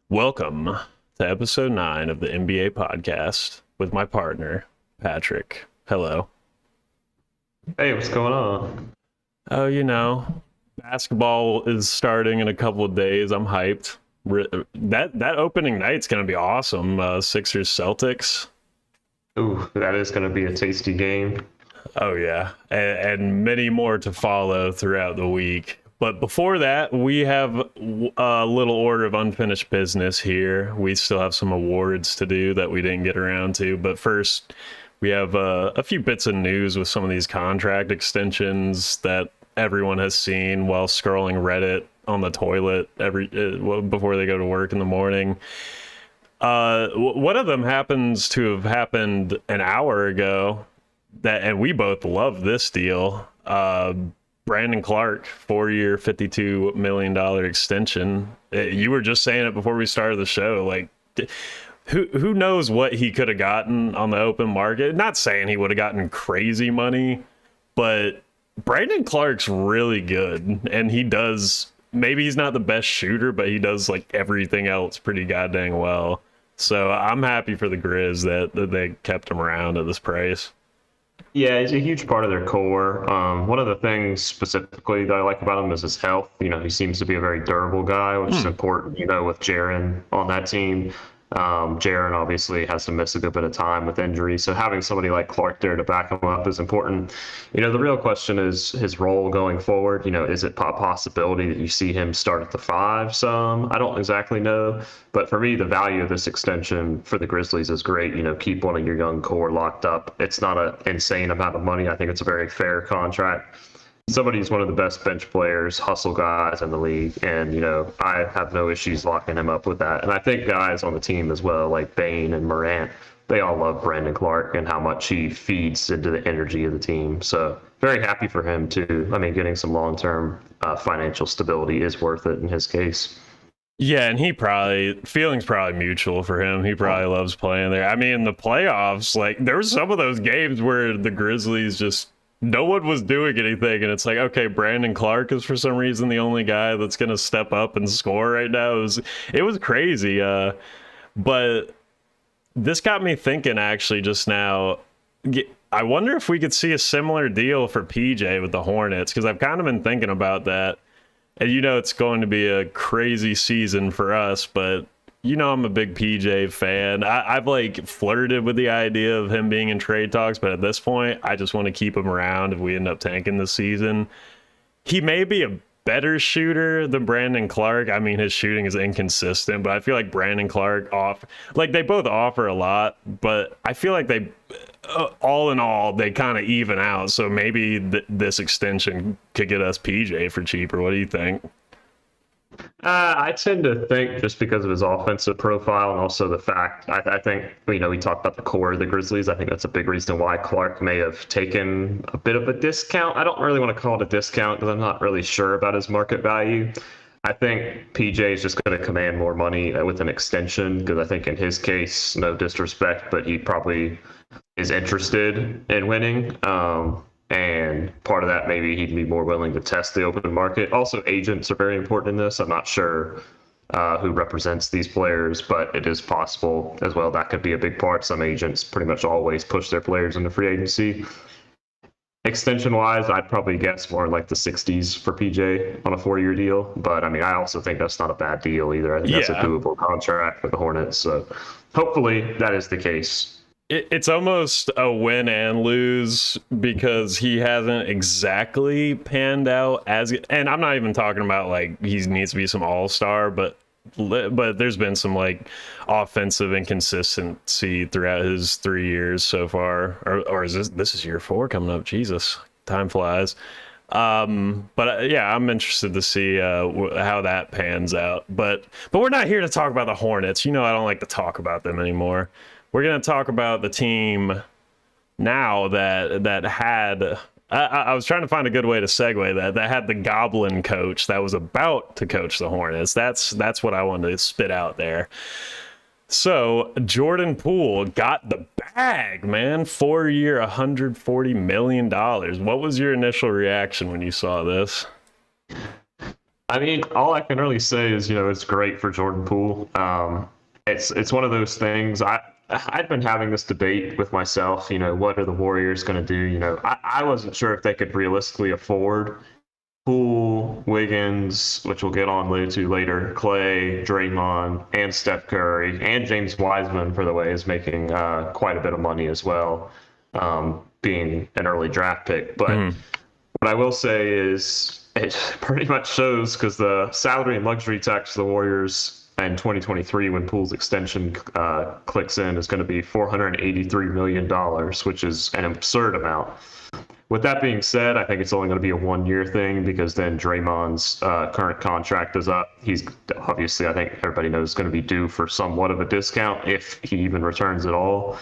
Welcome to episode 9 of the N.B.A. podcast with my partner, Patrick. Hello. Hey, what's going on? Oh, basketball is starting in a couple of days. I'm hyped. That opening night's going to be awesome. Sixers Celtics. Ooh, that is going to be a tasty game. Oh, yeah. And many more to follow throughout the week. But before that, we have a little order of unfinished business here. We still have some awards to do that we didn't get around to. But first, we have a few bits of news with some of these contract extensions that everyone has seen while scrolling Reddit on the toilet before they go to work in the morning. One of them happens to have happened an hour ago, and we both love this deal. Brandon Clarke, 4-year, $52 million extension. You were just saying it before we started the show. Like, who knows what he could have gotten on the open market? Not saying he would have gotten crazy money, but Brandon Clarke's really good, and he does. Maybe he's not the best shooter, but he does like everything else pretty goddamn well. So I'm happy for the Grizz that they kept him around at this price. Yeah, he's a huge part of their core. One of the things specifically that I like about him is his health. He seems to be a very durable guy, which is important, with Jaren on that team. Jaren obviously has to miss a good bit of time with injury, so having somebody like Clarke there to back him up is important. The real question is his role going forward. Is it a possibility that you see him start at the 5 some? I don't exactly know, but for me, the value of this extension for the Grizzlies is great. Keep one of your young core locked up. It's not an insane amount of money. I think it's a very fair contract. Somebody's one of the best bench players, hustle guys in the league, and I have no issues locking him up with that. And I think guys on the team as well, like Bane and Morant, they all love Brandon Clarke and how much he feeds into the energy of the team. So very happy for him too. I mean, getting some long-term financial stability is worth it in his case. Yeah, and feelings probably mutual for him. He probably loves playing there. I mean, the playoffs, like there were some of those games where the Grizzlies just no one was doing anything, and it's like, okay, Brandon Clarke is for some reason the only guy that's gonna step up and score right now. It was crazy. But this got me thinking actually just now. I wonder if we could see a similar deal for PJ with the Hornets, because I've kind of been thinking about that. And it's going to be a crazy season for us, but I'm a big PJ fan. I've like flirted with the idea of him being in trade talks, but at this point, I just want to keep him around if we end up tanking this season. He may be a better shooter than Brandon Clarke. I mean, his shooting is inconsistent, but I feel like Brandon Clarke they both offer a lot, but I feel like they, all in all, they kind of even out. So maybe this extension could get us PJ for cheaper. What do you think? I tend to think just because of his offensive profile and also the fact I think we talked about the core of the Grizzlies. I think that's a big reason why Clarke may have taken a bit of a discount. I don't really want to call it a discount because I'm not really sure about his market value. I think PJ is just going to command more money with an extension because I think in his case, no disrespect, but he probably is interested in winning. And part of that, maybe he'd be more willing to test the open market. Also, agents are very important in this. I'm not sure who represents these players, but it is possible as well. That could be a big part. Some agents pretty much always push their players into free agency. Extension-wise, I'd probably guess more like the 60s for PJ on a 4-year deal. But, I mean, I also think that's not a bad deal either. I think that's a doable contract for the Hornets. So hopefully that is the case. It's almost a win and lose because he hasn't exactly panned out and I'm not even talking about like he needs to be some all-star, but there's been some like offensive inconsistency throughout his 3 years so far, or is this is year 4 coming up? Jesus, time flies. But yeah, I'm interested to see how that pans out. But we're not here to talk about the Hornets. I don't like to talk about them anymore. We're going to talk about the team now that had... I was trying to find a good way to segue that had the Goblin coach that was about to coach the Hornets. That's what I wanted to spit out there. So Jordan Poole got the bag, man. 4-year, $140 million. What was your initial reaction when you saw this? I mean, all I can really say is, it's great for Jordan Poole. It's one of those things. I'd been having this debate with myself. What are the Warriors going to do? I wasn't sure if they could realistically afford Poole, Wiggins, which we'll get on to later, Clay, Draymond, and Steph Curry, and James Wiseman, for the way, is making quite a bit of money as well, being an early draft pick. But what I will say is it pretty much shows because the salary and luxury tax for the Warriors in 2023, when Poole's extension clicks in, is going to be $483 million, which is an absurd amount. With that being said, I think it's only going to be a 1-year thing because then Draymond's current contract is up. He's obviously, I think everybody knows, going to be due for somewhat of a discount if he even returns at all.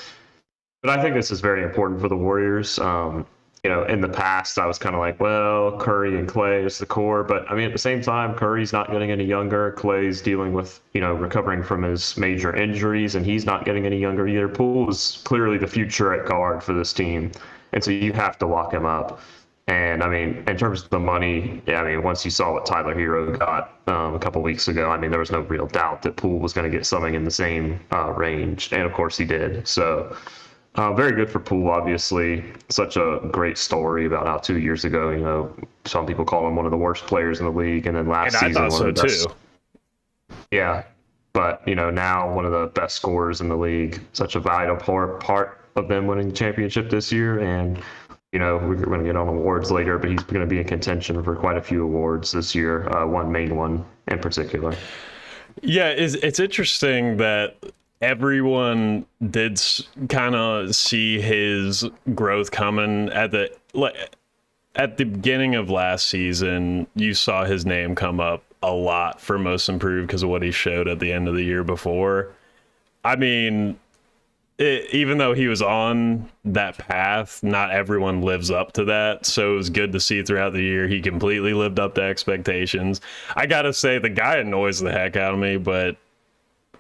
But I think this is very important for the Warriors. In the past, I was kind of like, well, Curry and Clay is the core. But I mean, at the same time, Curry's not getting any younger. Clay's dealing with, recovering from his major injuries, and he's not getting any younger either. Poole is clearly the future at guard for this team. And so you have to lock him up. And I mean, in terms of the money, yeah, I mean, once you saw what Tyler Hero got a couple weeks ago, I mean, there was no real doubt that Poole was going to get something in the same range. And of course he did. So very good for Poole, obviously. Such a great story about how 2 years ago, some people call him one of the worst players in the league. And then last season, I thought so too. Yeah. But, now one of the best scorers in the league. Such a vital part of them winning the championship this year. And, we're going to get on awards later, but he's going to be in contention for quite a few awards this year, one main one in particular. Yeah, it's interesting that everyone did kind of see his growth coming at the beginning of last season. You saw his name come up a lot for most improved because of what he showed at the end of the year before. I mean, even though he was on that path, not everyone lives up to that. So it was good to see throughout the year he completely lived up to expectations. I gotta say, the guy annoys the heck out of me, but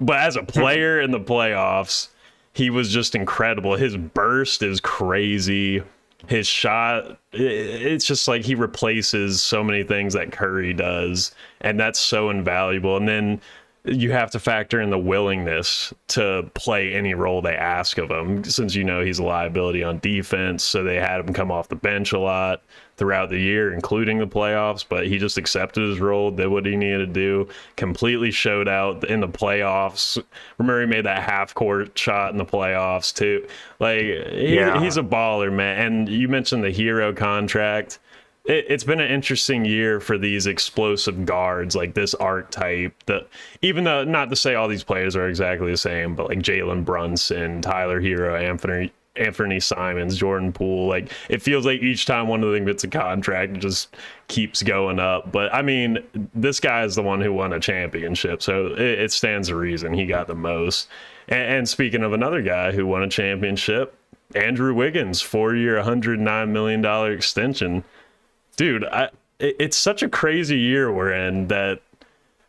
as a player in the playoffs, he was just incredible. His burst is crazy. His shot, it's just like he replaces so many things that Curry does, and that's so invaluable. And then you have to factor in the willingness to play any role they ask of him, since he's a liability on defense. So they had him come off the bench a lot throughout the year, including the playoffs, but he just accepted his role, did what he needed to do, completely showed out in the playoffs. Remember, he made that half-court shot in the playoffs too. He's a baller, man. And you mentioned the Hero contract. It's been an interesting year for these explosive guards, like this archetype. Even though, not to say all these players are exactly the same, but like Jalen Brunson, Tyler Hero, Anthony Simons, Jordan Poole, like it feels like each time one of them gets a contract, it just keeps going up. But I mean, this guy is the one who won a championship, so it stands to reason he got the most. And speaking of another guy who won a championship, Andrew Wiggins, 4-year, $109 million extension. Dude, it's such a crazy year we're in that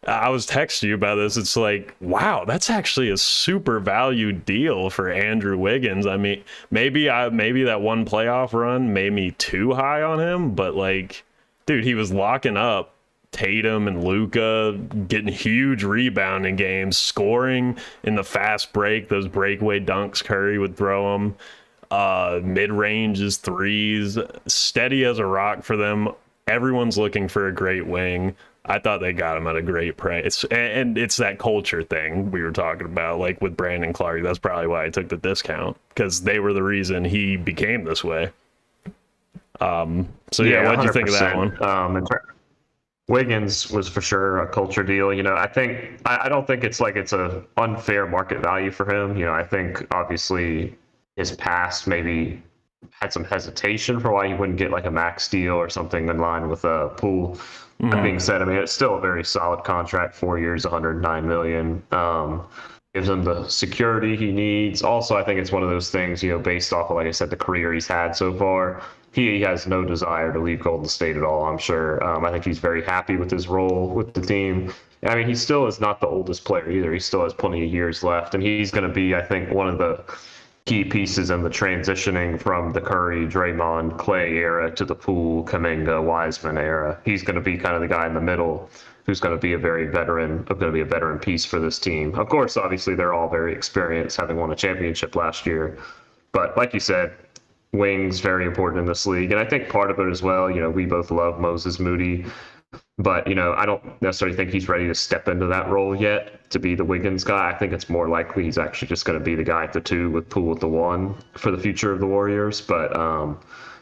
I was texting you about this. It's like, wow, that's actually a super valued deal for Andrew Wiggins. I mean, maybe that one playoff run made me too high on him, but dude, he was locking up Tatum and Luka, getting huge rebounding games, scoring in the fast break, those breakaway dunks Curry would throw him. Mid-ranges, threes, steady as a rock for them. Everyone's looking for a great wing. I thought they got him at a great price. And it's that culture thing we were talking about, like with Brandon Clarke. That's probably why I took the discount, because they were the reason he became this way. What'd you think of that one? Wiggins was for sure a culture deal. I don't think it's like it's a unfair market value for him. I think obviously his past maybe had some hesitation for why he wouldn't get like a max deal or something in line with a Poole. That being said, I mean, it's still a very solid contract, 4 years, $109 million. Gives him the security he needs. Also, I think it's one of those things, based off of, like I said, the career he's had so far. He has no desire to leave Golden State at all, I'm sure. I think he's very happy with his role with the team. I mean, he still is not the oldest player either. He still has plenty of years left, and he's going to be, I think, one of the key pieces in the transitioning from the Curry, Draymond, Clay era to the Poole, Kuminga, Wiseman era. He's going to be kind of the guy in the middle who's going to be a veteran piece for this team. Of course, obviously, they're all very experienced, having won a championship last year. But like you said, wings very important in this league, and I think part of it as well. We both love Moses Moody. But, I don't necessarily think he's ready to step into that role yet to be the Wiggins guy. I think it's more likely he's actually just going to be the guy at the 2 with Poole at the 1 for the future of the Warriors. But,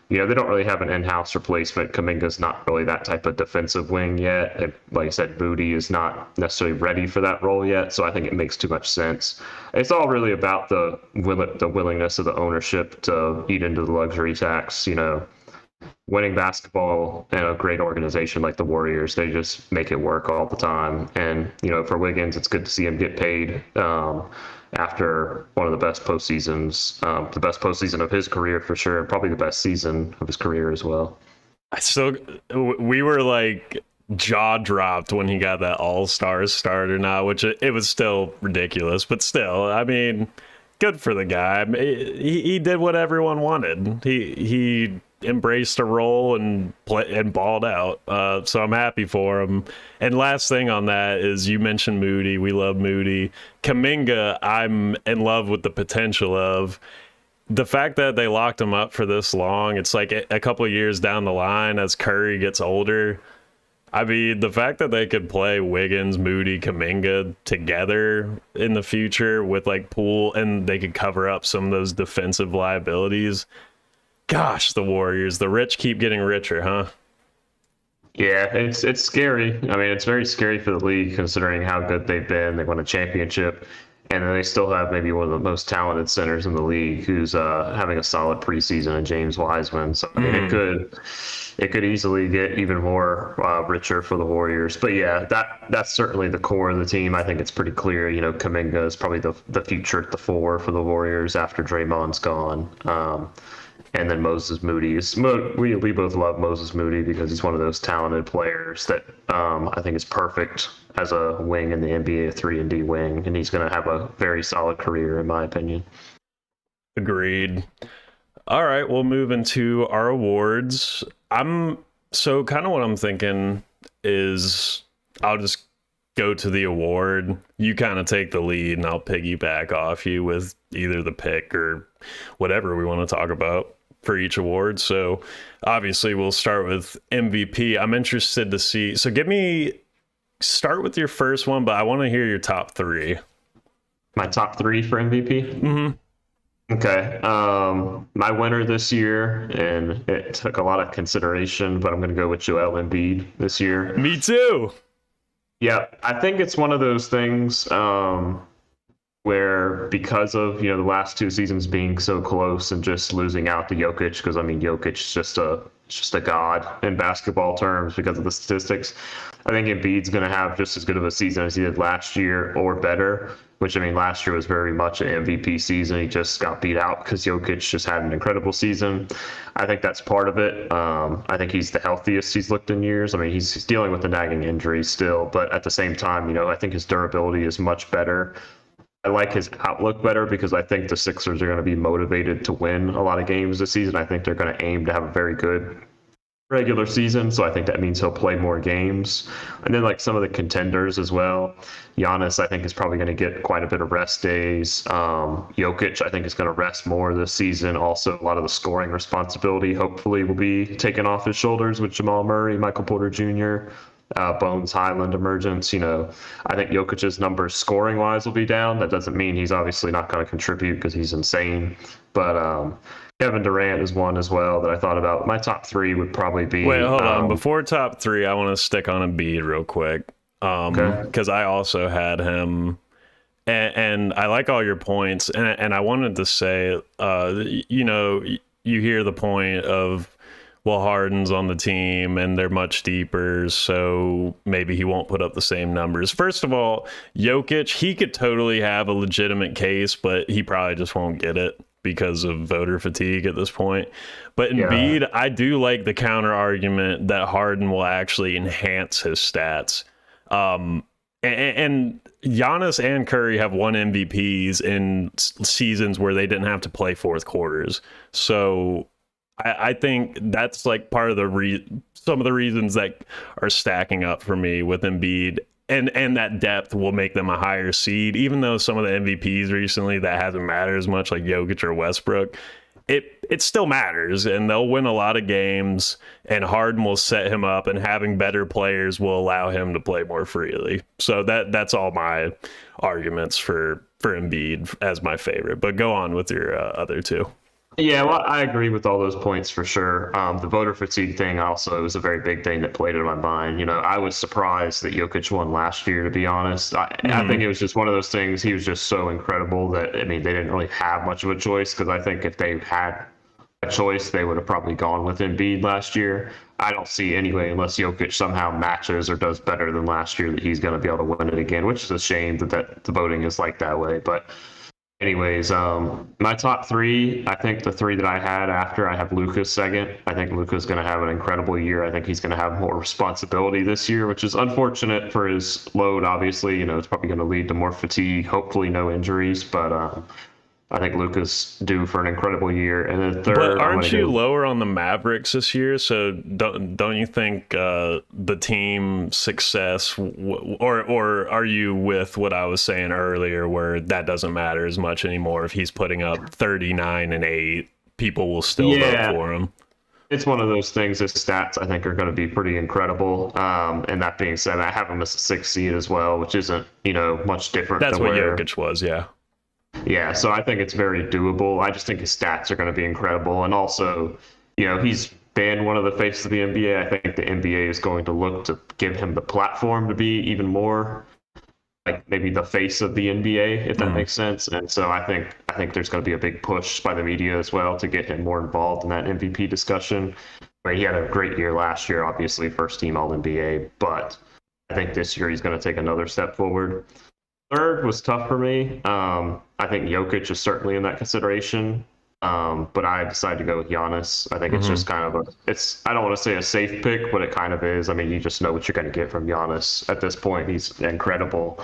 they don't really have an in-house replacement. Kuminga's not really that type of defensive wing yet. And like I said, Moody is not necessarily ready for that role yet. So I think it makes too much sense. It's all really about the willingness of the ownership to eat into the luxury tax, winning basketball in a great organization like the Warriors, they just make it work all the time. And, for Wiggins, it's good to see him get paid after one of the best postseasons, the best postseason of his career for sure, and probably the best season of his career as well. We were like jaw dropped when he got that All-Stars starter now, which it was still ridiculous, but still, I mean, good for the guy. He did what everyone wanted. He embraced a role and balled out. So I'm happy for him. And last thing on that is, you mentioned Moody. We love Moody. Kuminga, I'm in love with the potential of. The fact that they locked him up for this long, it's like a couple of years down the line as Curry gets older. I mean, the fact that they could play Wiggins, Moody, Kuminga together in the future with like Poole, and they could cover up some of those defensive liabilities. Gosh, the Warriors, the rich keep getting richer, huh? Yeah, it's scary. I mean, it's very scary for the league considering how good they've been. They won a championship, and then they still have maybe one of the most talented centers in the league who's having a solid preseason in James Wiseman. So I mean, it could easily get even more richer for the Warriors. But yeah, that's certainly the core of the team. I think it's pretty clear. Kuminga is probably the future at the 4 for the Warriors after Draymond's gone. And then Moses Moody we both love Moses Moody because he's one of those talented players that I think is perfect as a wing in the NBA, a 3-and-D wing, and he's going to have a very solid career in my opinion. Agreed. All right, we'll move into our awards. So kind of what I'm thinking is I'll just go to the award. You kind of take the lead and I'll piggyback off you with either the pick or whatever we want to talk about for each award. So obviously we'll start with MVP. I'm interested to see. So start with your first one, but I want to hear your top 3. My top 3 for MVP? Mm-hmm. Okay. My winner this year, and it took a lot of consideration, but I'm going to go with Joel Embiid this year. Me too. Yeah, I think it's one of those things where because of the last 2 seasons being so close and just losing out to Jokic, because I mean Jokic is just a god in basketball terms because of the statistics. I think Embiid's going to have just as good of a season as he did last year or better, which I mean last year was very much an MVP season. He just got beat out because Jokic just had an incredible season. I think that's part of it. I think he's the healthiest he's looked in years. I mean, he's dealing with a nagging injury still, but at the same time, I think his durability is much better. I like his outlook better because I think the Sixers are going to be motivated to win a lot of games this season. I think they're going to aim to have a very good regular season, so I think that means he'll play more games. And then like some of the contenders as well. Giannis, I think, is probably going to get quite a bit of rest days. Jokic, I think, is going to rest more this season. Also, a lot of the scoring responsibility hopefully will be taken off his shoulders with Jamal Murray, Michael Porter Jr., Bones Highland emergence. I think Jokic's numbers scoring wise will be down. That doesn't mean he's obviously not going to contribute because he's insane. But Kevin Durant is one as well that I thought about. My top 3 would probably be. Wait, hold on. Before top 3, I want to stick on Embiid real quick. Because I also had him. And I like all your points. And I wanted to say, you hear the point of, well, Harden's on the team and they're much deeper, so maybe he won't put up the same numbers. First of all, Jokic, he could totally have a legitimate case, but he probably just won't get it because of voter fatigue at this point. But Embiid, I do like the counter argument that Harden will actually enhance his stats. and Giannis and Curry have won MVPs in seasons where they didn't have to play fourth quarters. So I think that's like part of some of the reasons that are stacking up for me with Embiid. And that depth will make them a higher seed, even though some of the MVPs recently that hasn't mattered as much, like Jokic or Westbrook. It still matters, and they'll win a lot of games, and Harden will set him up, and having better players will allow him to play more freely. So that's all my arguments for Embiid as my favorite. But go on with your other two. Yeah, well, I agree with all those points for sure. The voter fatigue thing also was a very big thing that played in my mind. You know, I was surprised that Jokic won last year, to be honest. I think it was just one of those things. He was just so incredible that, I mean, they didn't really have much of a choice, because I think if they had a choice, they would have probably gone with Embiid last year. I don't see anyway, unless Jokic somehow matches or does better than last year, that he's going to be able to win it again, which is a shame that the voting is like that way. But anyways, my top three, I think the three that I had after, I have Luka's second. I think Luka's going to have an incredible year. I think he's going to have more responsibility this year, which is unfortunate for his load, obviously. You know, it's probably going to lead to more fatigue, hopefully no injuries, but I think Luka's due for an incredible year. And then third, but aren't you lower on the Mavericks this year? So don't you think the team success, or are you with what I was saying earlier, where that doesn't matter as much anymore? If he's putting up 39 and 8, people will still vote for him. It's one of those things. His stats, I think, are going to be pretty incredible. And that being said, I have him as a 6th seed as well, which isn't, you know, much different. That's what Jokic was, yeah. Yeah, so I think it's very doable. I just think his stats are going to be incredible. And also, you know, he's been one of the faces of the NBA. I think the NBA is going to look to give him the platform to be even more like maybe the face of the NBA, if that makes sense. And so I think there's going to be a big push by the media as well to get him more involved in that MVP discussion. Where he had a great year last year, obviously first team All-NBA, but I think this year he's going to take another step forward. Third was tough for me. I think Jokic is certainly in that consideration, but I decided to go with Giannis. I think it's just kind of I don't want to say a safe pick, but it kind of is. I mean, you just know what you're going to get from Giannis at this point. He's incredible.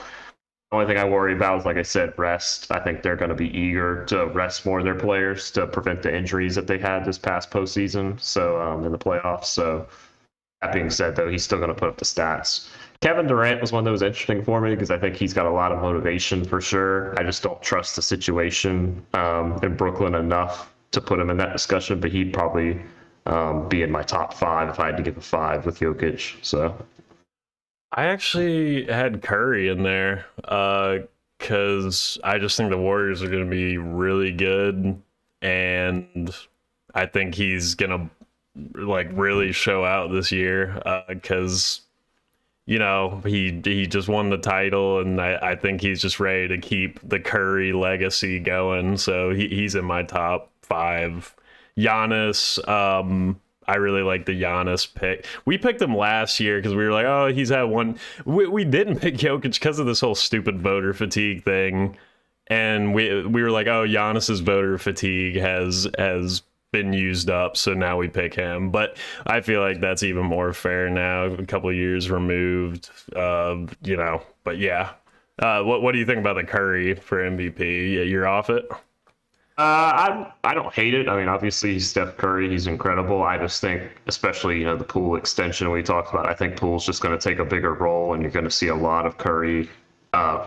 The only thing I worry about is, like I said, rest. I think they're going to be eager to rest more of their players to prevent the injuries that they had this past postseason, so in the playoffs. So that being said, though, he's still going to put up the stats. Kevin Durant was one that was interesting for me because I think he's got a lot of motivation for sure. I just don't trust the situation in Brooklyn enough to put him in that discussion, but he'd probably be in my top 5 if I had to give a 5 with Jokic. So I actually had Curry in there because I just think the Warriors are going to be really good, and I think he's going to like really show out this year because you know, he just won the title, and I think he's just ready to keep the Curry legacy going. So he's in my top 5. Giannis, I really like the Giannis pick. We picked him last year because we were like, oh, he's had one. We didn't pick Jokic because of this whole stupid voter fatigue thing. And we were like, oh, Giannis's voter fatigue has been used up, so now we pick him. But I feel like that's even more fair now, a couple of years removed, you know. But yeah, what do you think about the Curry for MVP? Yeah, you're off it? I don't hate it. I mean, obviously he's Steph Curry, he's incredible. I just think, especially, you know, the Poole extension we talked about, I think Poole's just going to take a bigger role, and you're going to see a lot of Curry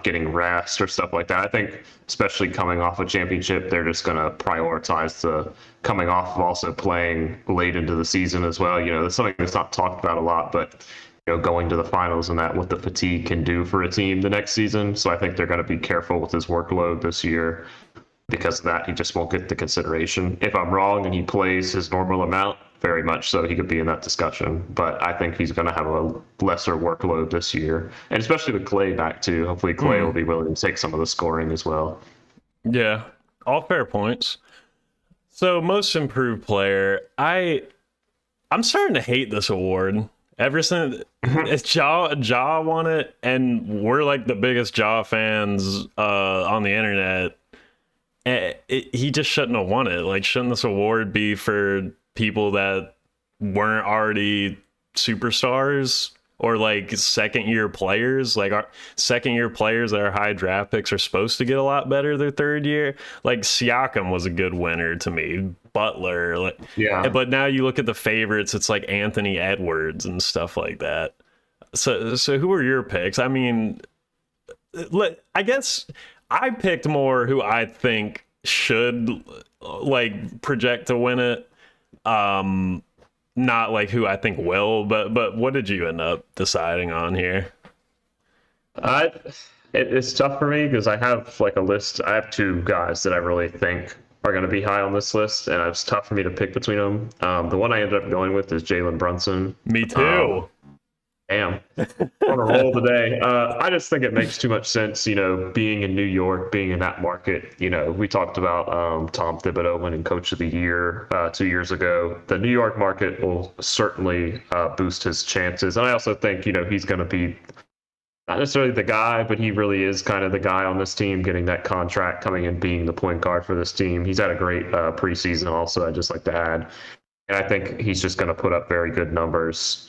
getting rest or stuff like that. I think, especially coming off a championship, they're just going to prioritize the coming off of also playing late into the season as well. You know, that's something that's not talked about a lot, but you know, going to the finals and that, what the fatigue can do for a team the next season. So I think they're going to be careful with his workload this year. Because of that, he just won't get the consideration. If I'm wrong and he plays his normal amount, very much so, he could be in that discussion. But I think he's going to have a lesser workload this year. And especially with Clay back, too. Hopefully Clay will be willing to take some of the scoring as well. Yeah, all fair points. So, most improved player. I'm starting to hate this award. Ever since it's Ja won it, and we're like the biggest Ja fans on the internet. He just shouldn't have won it. Like, shouldn't this award be for people that weren't already superstars? or like second year players. Like our second year players that are high draft picks are supposed to get a lot better their third year. Like Siakam was a good winner to me. Butler, like, Yeah. but now you look at the favorites, it's like Anthony Edwards and stuff like that. So who are your picks? I mean, I guess I picked more who I think should like project to win it. Not like who I think will, but what did you end up deciding on here? I it's tough for me because I have like a list. I have two guys that I really think are going to be high on this list, and it's tough for me to pick between them. The one I ended up going with is Jalen Brunson. Me too. Damn, on a roll today. I just think it makes too much sense, being in New York, being in that market. We talked about Tom Thibodeau winning Coach of the Year 2 years ago. The New York market will certainly boost his chances. And I also think, he's going to be not necessarily the guy, but he really is kind of the guy on this team, getting that contract, coming in, being the point guard for this team. He's had a great preseason also, I'd just like to add. And I think he's just going to put up very good numbers.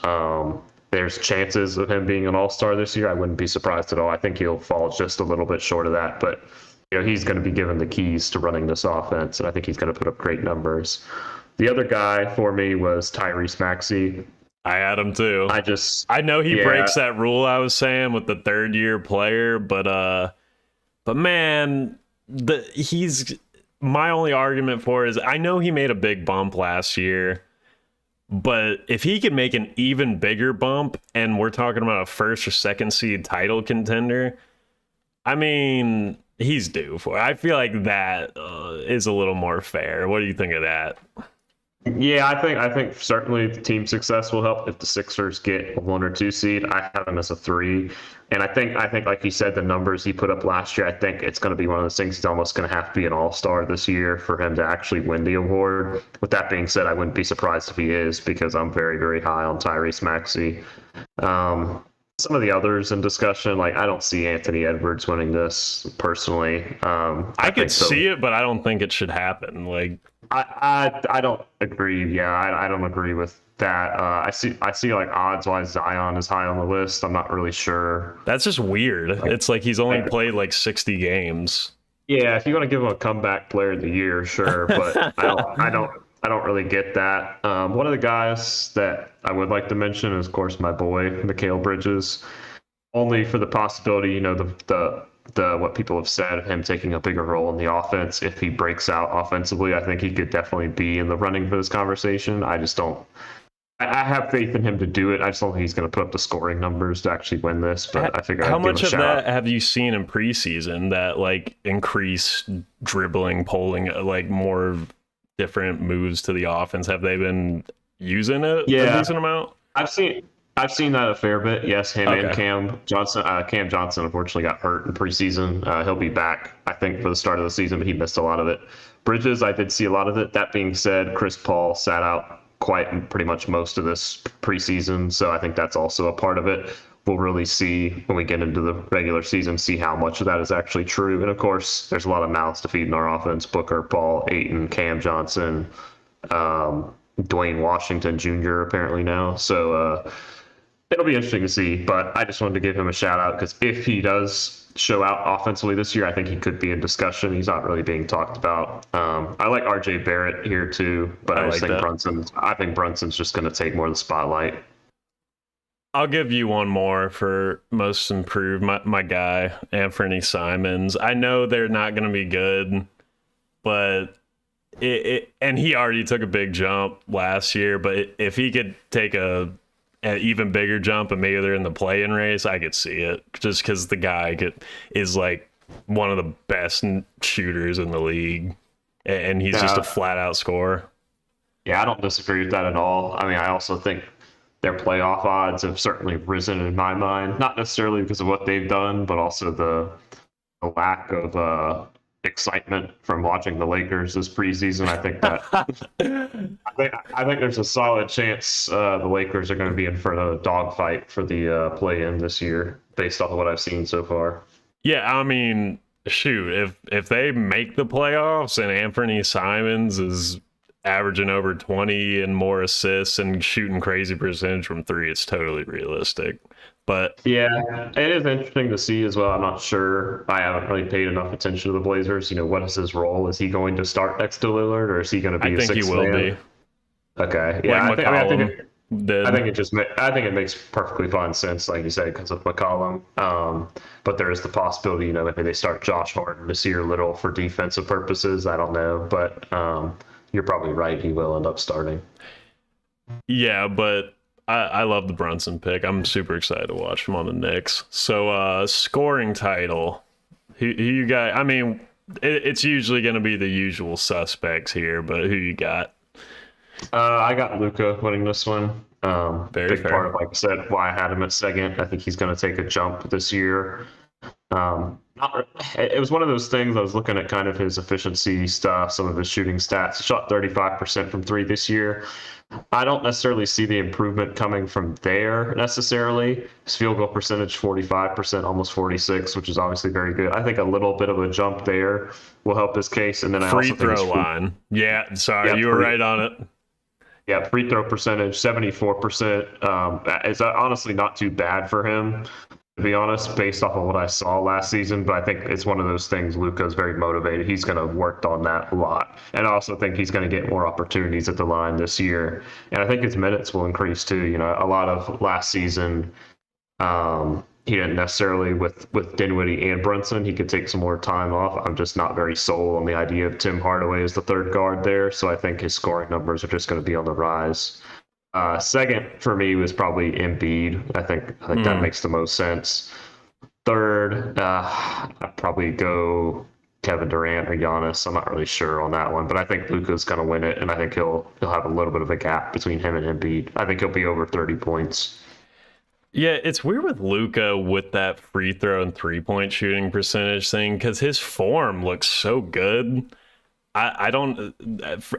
There's chances of him being an all-star this year. I wouldn't be surprised at all. I think he'll fall just a little bit short of that, but he's going to be given the keys to running this offense, and I think he's going to put up great numbers. The other guy for me was Tyrese Maxey. I had him too. I know he breaks that rule I was saying with the third year player, but man, he's my only argument for it is I know he made a big bump last year. But if he can make an even bigger bump, and we're talking about a first or second seed title contender, I mean, he's due for it. I feel like that is a little more fair. What do you think of that? Yeah, I think certainly the team success will help if the Sixers get a 1 or 2 seed. I have him as a 3. And I think like you said, the numbers he put up last year, I think it's going to be one of those things. He's almost going to have to be an all-star this year for him to actually win the award. With that being said, I wouldn't be surprised if he is, because I'm very, very high on Tyrese Maxey. Some of the others in discussion, like I don't see Anthony Edwards winning this personally. I could see it, but I don't think it should happen. Like I don't agree. Yeah, I don't agree with that. I see like odds wise Zion is high on the list. I'm not really sure. That's just weird. It's like he's only played like 60 games. Yeah, if you want to give him a comeback player of the year, sure, but I don't really get that. One of the guys that I would like to mention is, of course, my boy Mikal Bridges. Only for the possibility, the what people have said of him taking a bigger role in the offense. If he breaks out offensively, I think he could definitely be in the running for this conversation. I just don't. I have faith in him to do it. I just don't think he's going to put up the scoring numbers to actually win this. But I figure how much of that have you seen in preseason? That like increased dribbling, pulling, like more different moves to the offense. Have they been using it a decent amount? I've seen that a fair bit. Yes, him and Cam Johnson. Cam Johnson unfortunately got hurt in preseason. He'll be back, I think, for the start of the season, but he missed a lot of it. Bridges, I did see a lot of it. That being said, Chris Paul sat out pretty much most of this preseason, so I think that's also a part of it. We'll really see when we get into the regular season, see how much of that is actually true. And of course, there's a lot of mouths to feed in our offense. Booker, Paul, Ayton, Cam Johnson, Dwayne Washington Jr. apparently now. So it'll be interesting to see, but I just wanted to give him a shout out because if he does show out offensively this year, I think he could be in discussion. He's not really being talked about. I like RJ Barrett here too, but I think Brunson's just going to take more of the spotlight. I'll give you one more for most improved. My guy, Anthony Simons. I know they're not going to be good, but and he already took a big jump last year, but if he could take an even bigger jump and maybe they're in the play-in race, I could see it just because the guy is like one of the best shooters in the league, and he's just a flat-out scorer. Yeah, I don't disagree with that at all. I mean, I also think their playoff odds have certainly risen in my mind, not necessarily because of what they've done, but also the lack of excitement from watching the Lakers this preseason. I think that I think there's a solid chance the Lakers are going to be in for a dogfight for the play-in this year, based off of what I've seen so far. Yeah, I mean, shoot, if they make the playoffs and Anthony Simons is averaging over 20 and more assists and shooting crazy percentage from three, it's totally realistic. But Yeah, it is interesting to see as well. I'm not sure. I haven't really paid enough attention to the Blazers. What is his role? Is he going to start next to Lillard, or is he going to I be a think he sixth will man? be Okay, like yeah. McCollum I did. think I think it makes perfectly fine sense, like you said, because of McCollum. But there is the possibility, maybe they start Josh Harden this year, little for defensive purposes. I don't know, but you're probably right. He will end up starting. Yeah, but I love the Brunson pick. I'm super excited to watch him on the Knicks. So, scoring title. Who you got? I mean, it's usually going to be the usual suspects here, but who you got? I got Luca winning this one. Very Big part fair. of, like I said, why I had him at second. I think he's going to take a jump this year. It was one of those things. I was looking at kind of his efficiency stuff, some of his shooting stats. He shot 35% from three this year. I don't necessarily see the improvement coming from there necessarily. His field goal percentage 45%, almost 46, which is obviously very good. I think a little bit of a jump there will help his case. And then I Free also think his throw line. Yeah, sorry, yeah, you were free right on it. yeah, free throw percentage 74%. It's honestly not too bad for him, to be honest, based off of what I saw last season. But I think it's one of those things. Luka's very motivated. He's going to work on that a lot, and I also think he's going to get more opportunities at the line this year. And I think his minutes will increase too. A lot of last season, he didn't necessarily with Dinwiddie and Brunson. He could take some more time off. I'm just not very sold on the idea of Tim Hardaway as the third guard there. So I think his scoring numbers are just going to be on the rise. Second for me was probably Embiid. I think that makes the most sense. Third, I'd probably go Kevin Durant or Giannis. I'm not really sure on that one, but I think Luka's going to win it, and I think he'll have a little bit of a gap between him and Embiid. I think he'll be over 30 points. Yeah, it's weird with Luca with that free throw and 3-point shooting percentage thing because his form looks so good. I don't.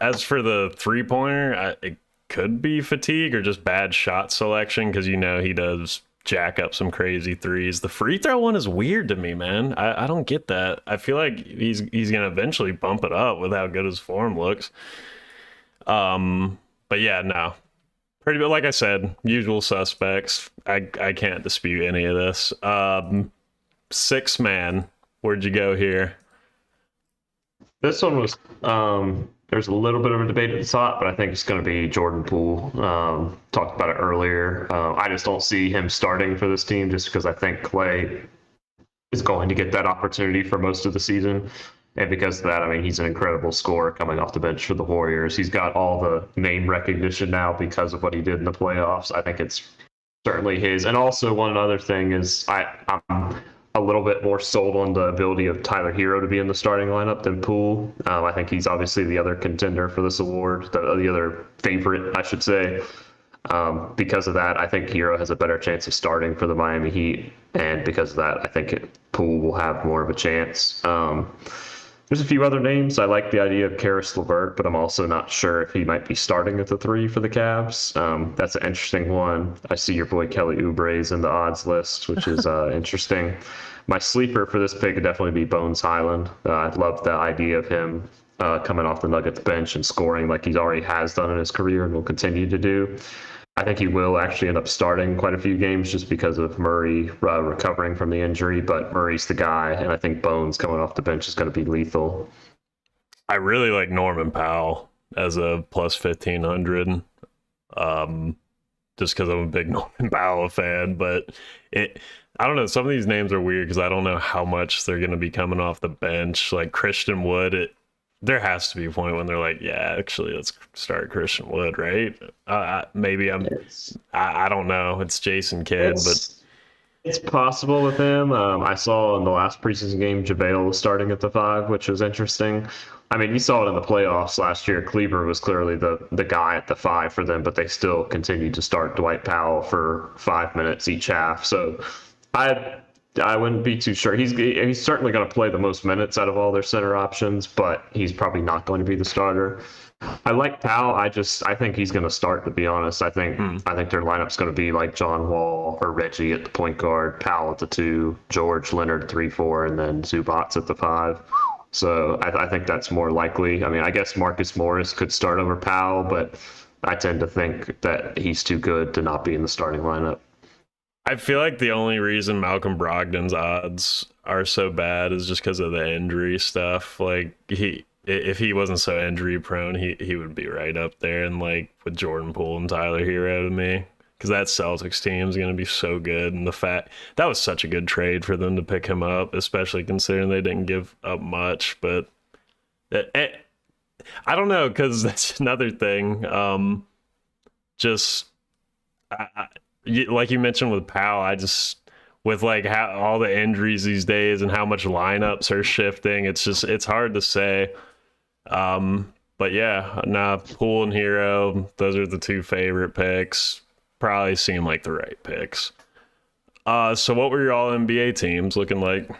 As for the 3-pointer, it could be fatigue or just bad shot selection because he does jack up some crazy threes. The free throw one is weird to me, man. I don't get that. I feel like he's gonna eventually bump it up with how good his form looks. But yeah, no. Pretty but like I said, usual suspects. I can't dispute any of this. Six man, where'd you go here? This one was there's a little bit of a debate at the top, but I think it's going to be Jordan Poole. Talked about it earlier. I just don't see him starting for this team just because I think Clay is going to get that opportunity for most of the season. And because of that, I mean, he's an incredible scorer coming off the bench for the Warriors. He's got all the name recognition now because of what he did in the playoffs. I think it's certainly his. And also, one other thing is I'm a little bit more sold on the ability of Tyler Hero to be in the starting lineup than Poole. I think he's obviously the other contender for this award, the other favorite, I should say. Because of that, I think Hero has a better chance of starting for the Miami Heat. And because of that, I think Poole will have more of a chance. There's a few other names. I like the idea of Karis LeVert, but I'm also not sure if he might be starting at the 3 for the Cavs. That's an interesting one. I see your boy Kelly Oubre's in the odds list, which is interesting. My sleeper for this pick would definitely be Bones Highland. I love the idea of him coming off the Nuggets bench and scoring like he already has done in his career and will continue to do. I think he will actually end up starting quite a few games just because of Murray recovering from the injury, but Murray's the guy, and I think Bones coming off the bench is going to be lethal. I really like Norman Powell as a plus 1500. Just because I'm a big Norman Powell fan, but I don't know. Some of these names are weird because I don't know how much they're going to be coming off the bench. Like Christian Wood, there has to be a point when they're like, yeah, actually, let's start Christian Wood, right? Maybe I don't know. It's Jason Kidd, but it's possible with him. I saw in the last preseason game, JaVale was starting at the 5, which was interesting. I mean, you saw it in the playoffs last year. Cleaver was clearly the guy at the 5 for them, but they still continued to start Dwight Powell for 5 minutes each half. So I wouldn't be too sure. He's certainly going to play the most minutes out of all their center options, but he's probably not going to be the starter. I like Powell. I think he's going to start, to be honest. I think their lineup's going to be like John Wall or Reggie at the point guard, Powell at the 2, George Leonard 3-4, and then Zubats at the 5. So I think that's more likely. I mean, I guess Marcus Morris could start over Powell, but I tend to think that he's too good to not be in the starting lineup. I feel like the only reason Malcolm Brogdon's odds are so bad is just because of the injury stuff. Like if he wasn't so injury prone, he would be right up there and like with Jordan Poole and Tyler Hero to me. Because that Celtics team is going to be so good, and the fact that was such a good trade for them to pick him up, especially considering they didn't give up much. But I don't know, because that's another thing. Just like you mentioned with Powell, I just with like how all the injuries these days and how much lineups are shifting, it's hard to say. But yeah, nah, Poole and Hero, those are the two favorite picks. Probably seem like the right picks. So what were your all N.B.A. teams looking like? Do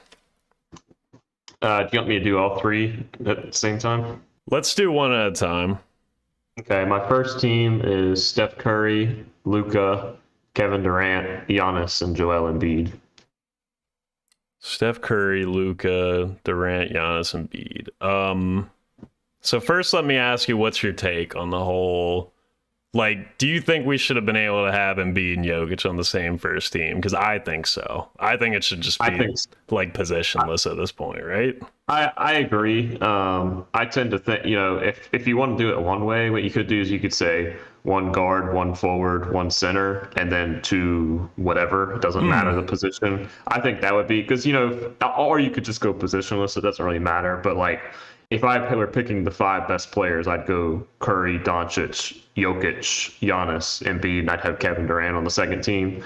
you want me to do all three at the same time? Let's do one at a time. Okay, my first team is Steph Curry, Luka, Kevin Durant, Giannis, and Joel Embiid. Steph Curry, Luka, Durant, Giannis, and Embiid. So first, let me ask you, what's your take on the whole? Like, do you think we should have been able to have Embiid and Jokic on the same first team? Because I think so. I think it should just be like positionless at this point, right? I agree. I tend to think, if you want to do it one way, what you could do is you could say one guard, one forward, one center, and then two whatever. It doesn't matter the position. I think that would be because, or you could just go positionless. It doesn't really matter. But like, if I were picking the five best players, I'd go Curry, Doncic, Jokic, Giannis, Embiid, and I'd have Kevin Durant on the second team.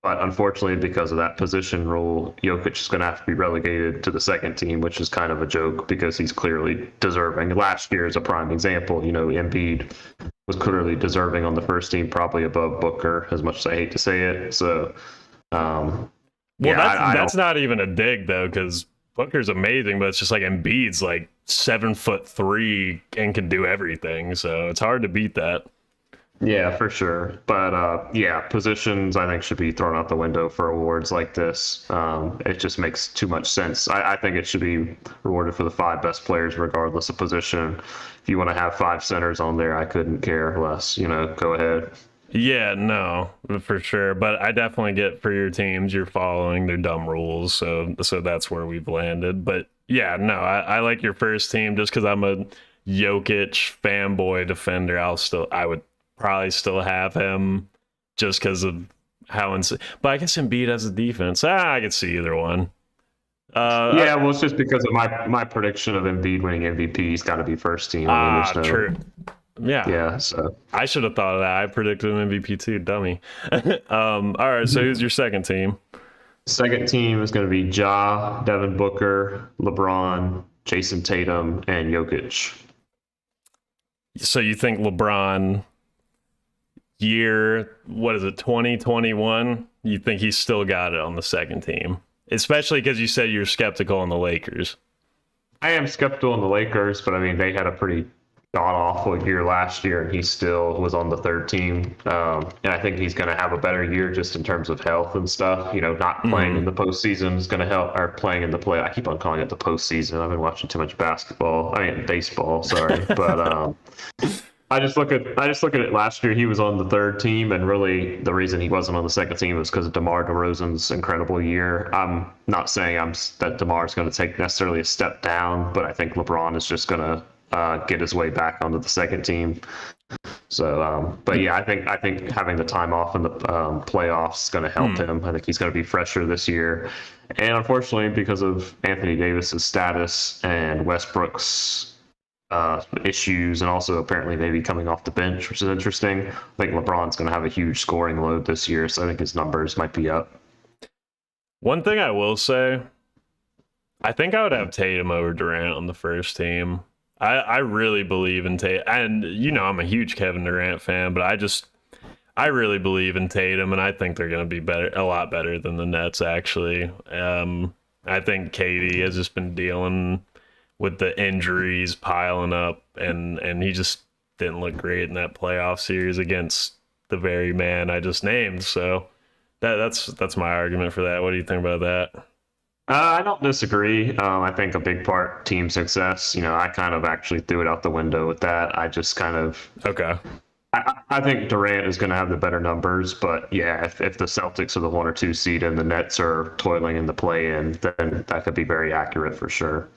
But unfortunately, because of that position rule, Jokic is going to have to be relegated to the second team, which is kind of a joke because he's clearly deserving. Last year is a prime example. Embiid was clearly deserving on the first team, probably above Booker, as much as I hate to say it. So, that's not even a dig though, because Booker's amazing, but it's just like Embiid's like 7'3" and can do everything. So it's hard to beat that. Yeah, for sure. But positions I think should be thrown out the window for awards like this. It just makes too much sense. I think it should be rewarded for the five best players, regardless of position. If you want to have five centers on there, I couldn't care less. Go ahead. Yeah, no, for sure. But I definitely get for your teams, you're following their dumb rules. So that's where we've landed. But yeah, no, I like your first team just because I'm a Jokic fanboy defender. I would probably still have him just because of how but I guess Embiid has a defense. I could see either one. Well, it's just because of my prediction of Embiid winning MVP. He's got to be first team. True. Yeah. So I should have thought of that. I predicted an MVP too, dummy. All right. So who's your second team? Second team is going to be Ja, Devin Booker, LeBron, Jason Tatum, and Jokic. So you think LeBron year, 2021? You think he's still got it on the second team? Especially because you said you're skeptical on the Lakers. I am skeptical on the Lakers, but I mean, they had a pretty god-awful year last year, and he still was on the third team. And I think he's going to have a better year just in terms of health and stuff. Not playing in the postseason is going to help, or playing in the play. I keep on calling it the postseason. I've been watching too much baseball, sorry. But I just look at it last year. He was on the third team, and really the reason he wasn't on the second team was because of DeMar DeRozan's incredible year. I'm not saying that DeMar is going to take necessarily a step down, but I think LeBron is just going to get his way back onto the second team. So, but yeah, I think having the time off in the playoffs is going to help him. I think he's going to be fresher this year. And unfortunately, because of Anthony Davis's status and Westbrook's issues, and also apparently maybe coming off the bench, which is interesting, I think LeBron's going to have a huge scoring load this year. So I think his numbers might be up. One thing I will say, I think I would have Tatum over Durant on the first team. I really believe in Tatum, and I'm a huge Kevin Durant fan, but I really believe in Tatum, and I think they're going to be a lot better than the Nets, actually. I think KD has just been dealing with the injuries piling up, and he just didn't look great in that playoff series against the very man I just named. So that's my argument for that. What do you think about that? I don't disagree. I think a big part team success. I kind of actually threw it out the window with that. I just kind of Okay. I think Durant is going to have the better numbers, but yeah, if the Celtics are the 1 or 2 seed and the Nets are toiling in the play-in, then that could be very accurate for sure.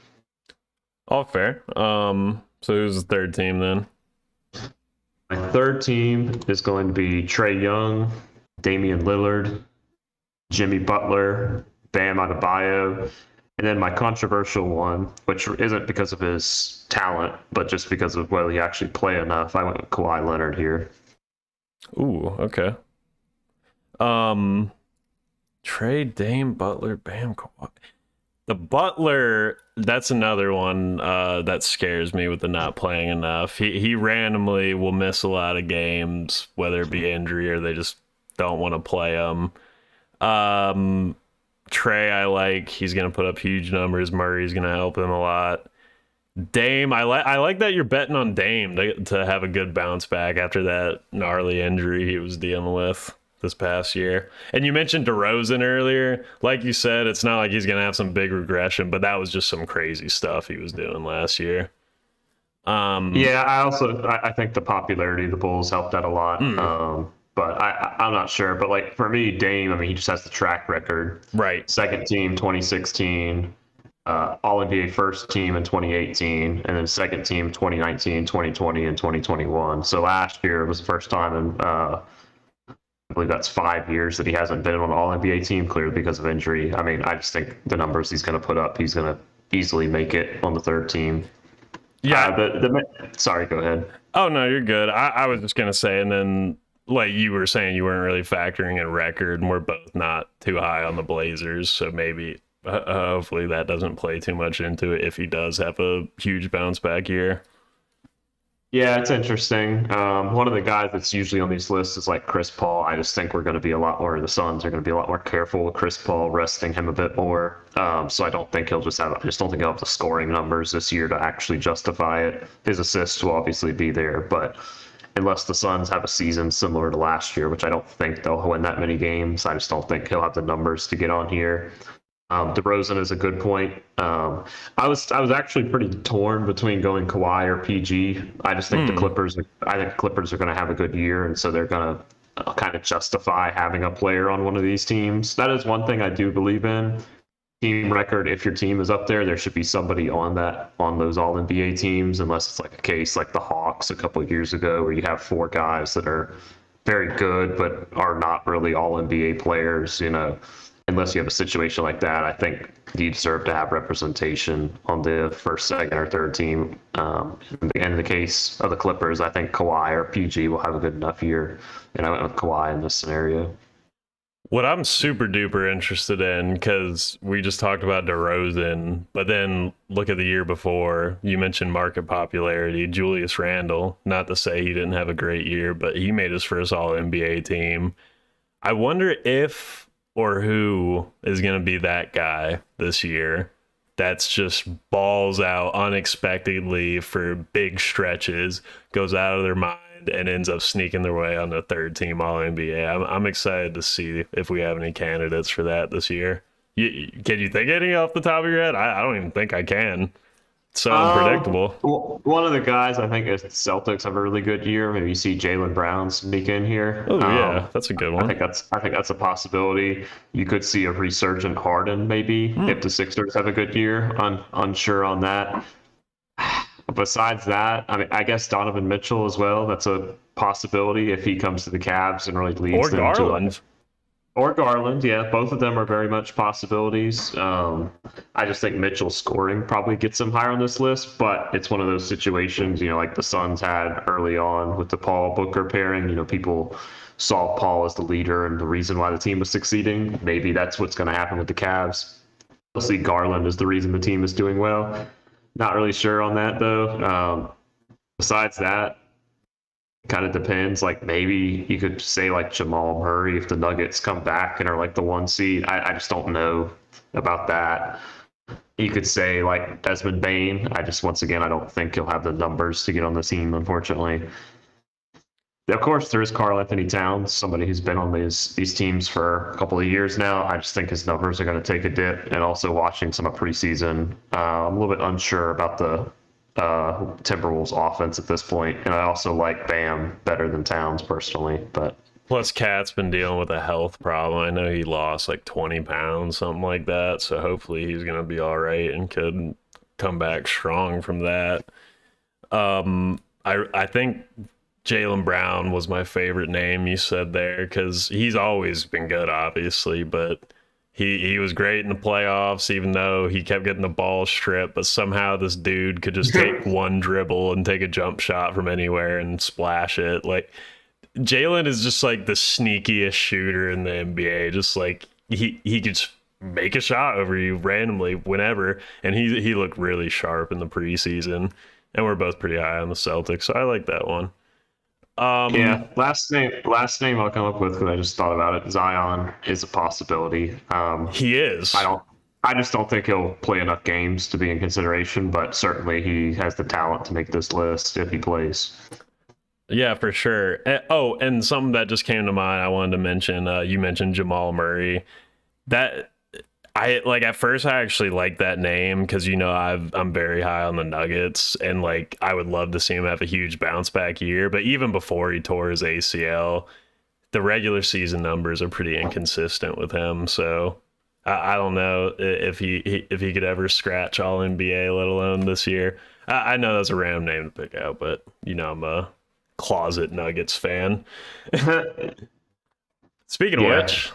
All fair. So who's the third team then? My third team is going to be Trae Young, Damian Lillard, Jimmy Butler, Bam Adebayo, and then my controversial one, which isn't because of his talent, but just because of whether he actually play enough. I went with Kawhi Leonard here. Ooh, okay. Um, Trey, Dame, Butler, Bam, Kawhi. The Butler, that's another one that scares me with the not playing enough. He randomly will miss a lot of games, whether it be injury or they just don't want to play him. Um, Trey, I like. He's gonna put up huge numbers. Murray's gonna help him a lot. Dame, I like that you're betting on Dame to have a good bounce back after that gnarly injury he was dealing with this past year. And you mentioned DeRozan earlier. Like you said, it's not like he's gonna have some big regression, but that was just some crazy stuff he was doing last year. Um, Yeah, I think the popularity of the Bulls helped that a lot. mm, But I'm not sure. But like for me, Dame, I mean, he just has the track record. right. Second team 2016, All NBA first team in 2018, and then second team 2019, 2020, and 2021. So last year was the first time in I believe that's 5 years that he hasn't been on an All NBA team, clearly because of injury. I mean, I just think the numbers he's going to put up, he's going to easily make it on the third team. Yeah. Sorry, go ahead. Oh no, you're good. I was just gonna say, and then like you were saying, you weren't really factoring in record, and we're both not too high on the Blazers, so maybe hopefully that doesn't play too much into it if he does have a huge bounce back year. Yeah, it's interesting. One of the guys that's usually on these lists is like Chris Paul. I just think we're going to be a lot more, the Suns are going to be a lot more careful with Chris Paul, resting him a bit more. So I don't think I just don't think he'll have the scoring numbers this year to actually justify it. His assists will obviously be there, but unless the Suns have a season similar to last year, which I don't think they'll win that many games, I just don't think he'll have the numbers to get on here. DeRozan is a good point. I was actually pretty torn between going Kawhi or PG. I just think the Hmm. Clippers. I think Clippers are going to have a good year, and so they're going to kind of justify having a player on one of these teams. That is one thing I do believe in. Team record. If your team is up there, there should be somebody on those All NBA teams, unless it's like a case like the Hawks a couple of years ago, where you have 4 guys that are very good but are not really All NBA players. Unless you have a situation like that, I think you deserve to have representation on the first, second, or third team. In the case of the Clippers, I think Kawhi or PG will have a good enough year, and I went with Kawhi in this scenario. What I'm super duper interested in, because we just talked about DeRozan, but then look at the year before. You mentioned market popularity. Julius Randle, not to say he didn't have a great year, but he made his first All NBA team. I wonder if or who is going to be that guy this year that's just balls out unexpectedly for big stretches, goes out of their mind, and ends up sneaking their way on the third team All NBA. I'm excited to see if we have any candidates for that this year. Can you think of any off the top of your head? I don't even think I can. It's so unpredictable. One of the guys I think is Celtics have a really good year. Maybe you see Jalen Brown sneak in here. Oh yeah, that's a good I one. think that's a possibility. You could see a resurgent Harden maybe Hmm. if the Sixers have a good year. Unsure on that. Besides that, I mean, I guess Donovan Mitchell as well. That's a possibility if he comes to the Cavs and really leads Or them to like, Garland. or Garland. Yeah, both of them are very much possibilities. I just think Mitchell's scoring probably gets him higher on this list, but it's one of those situations, like the Suns had early on with the Paul Booker pairing. People saw Paul as the leader and the reason why the team was succeeding. Maybe that's what's going to happen with the Cavs. We'll see Garland is the reason the team is doing well. Not really sure on that though. Besides that, kind of depends. Like maybe you could say like Jamal Murray if the Nuggets come back and are like the 1 seed. I just don't know about that. You could say like Desmond Bain. Once again I don't think he'll have the numbers to get on the team, unfortunately. Of course, there is Karl Anthony Towns, somebody who's been on these teams for a couple of years now. I just think his numbers are going to take a dip. And also watching some of preseason, I'm a little bit unsure about the Timberwolves offense at this point. And I also like Bam better than Towns personally. But Plus, Cat's been dealing with a health problem. I know he lost like 20 pounds, something like that. So hopefully he's going to be all right and could come back strong from that. I think Jaylen Brown was my favorite name you said there because he's always been good, obviously, but he was great in the playoffs, even though he kept getting the ball stripped. But somehow this dude could just take one dribble and take a jump shot from anywhere and splash it. Like, Jaylen is just like the sneakiest shooter in the NBA. Just like he could just make a shot over you randomly whenever, and he looked really sharp in the preseason. And we're both pretty high on the Celtics, so I like that one. yeah, last name I'll come up with because I just thought about it. Zion is a possibility. He is. I just don't think he'll play enough games to be in consideration, but certainly he has the talent to make this list if he plays. Yeah, for sure. And something that just came to mind I wanted to mention, you mentioned Jamal Murray. That I like at first I actually like that name because I'm very high on the Nuggets and like I would love to see him have a huge bounce back year. But even before he tore his ACL, the regular season numbers are pretty inconsistent with him. So I don't know if he could ever scratch all NBA, let alone this year. I know that's a random name to pick out, but I'm a closet Nuggets fan. Speaking of which,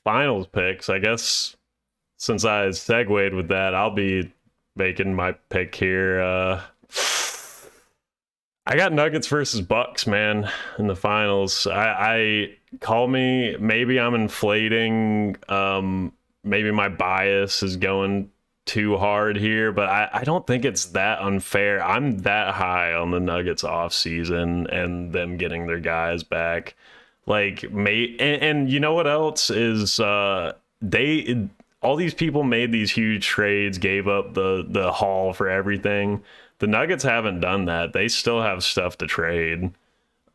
finals picks, I guess since I segued with that, I'll be making my pick here. I got Nuggets versus Bucks, man, in the finals. I call me, maybe I'm inflating, maybe my bias is going too hard here, but I don't think it's that unfair. I'm that high on the Nuggets off season and them getting their guys back. Like, and you know what else is all these people made these huge trades, gave up the haul for everything. The Nuggets haven't done that. They still have stuff to trade.